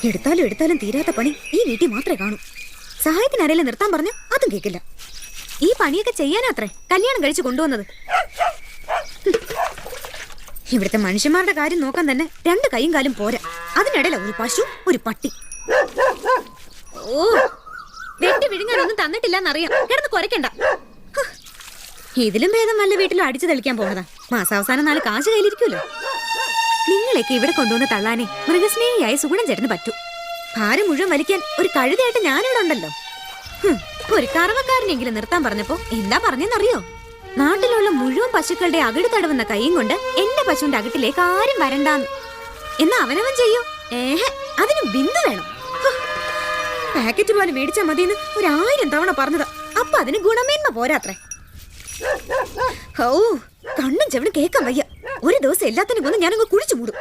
എടുത്താലും എടുത്താലും തീരാത്ത പണി ഈ വീട്ടിൽ മാത്രമേ കാണൂ. സഹായത്തിന് ആരെങ്കിലും നിർത്താൻ പറഞ്ഞു അതും കേൾക്കില്ല. ഈ പണിയൊക്കെ ചെയ്യാനാത്രേ കല്യാണം കഴിച്ച് കൊണ്ടുവന്നത്. ഇവിടുത്തെ മനുഷ്യന്മാരുടെ കാര്യം നോക്കാൻ തന്നെ 2 കൈയും കാലും പോരാ. അതിനിടയില ഒരു പശു, ഒരു പട്ടി. ഓ, വെട്ടി വിഴുങ്ങാനൊന്നും തന്നിട്ടില്ലെന്നറിയാം. കിടന്ന് കുരയ്ക്കണ്ട. ഇതിലും ഭേദം വല്ല വീട്ടിലും അടിച്ചു തെളിക്കാൻ പോണതാ. മാസാവസാനം 4 കാശ് കയ്യിലിരിക്കുമല്ലോ. നിങ്ങളെയൊക്കെ ഇവിടെ കൊണ്ടുവന്ന് തള്ളാനേ മൃഗസ്നേഹിയായ സുഗുണൻ ചേട്ടന് പറ്റൂ. ഭാരം മുഴുവൻ വലിക്കാൻ ഒരു കഴുതയായിട്ട് ഞാനിവിടെ ഉണ്ടല്ലോ. ഒരു കറവക്കാരനെങ്കിലും നിർത്താൻ പറഞ്ഞപ്പോ എന്താ പറഞ്ഞെന്നറിയോ? നാട്ടിലുള്ള മുഴുവൻ പശുക്കളുടെ അകിട് തടവുന്ന കൈയും കൊണ്ട് എന്റെ പശുവിന്റെ അകിട്ടിലേക്ക് ആരും വരണ്ടാന്ന്. എന്നാ അവനവൻ ചെയ്യോ? അതിന് ബിന്ദു വേണം. പാക്കറ്റ് പോലെ മേടിച്ചാൽ മതിയെന്ന് 1000 തവണ പറഞ്ഞതാ. അപ്പൊ അതിന് ഗുണമേന്മ പോരാത്രേ. ഓ, കണ്ണും ചെവിടും കേൾക്കാൻ വയ്യ. ഒരു ദിവസം എല്ലാത്തിനും കൊന്ന് ഞാനങ്ങ് കുഴിച്ചു മൂടും.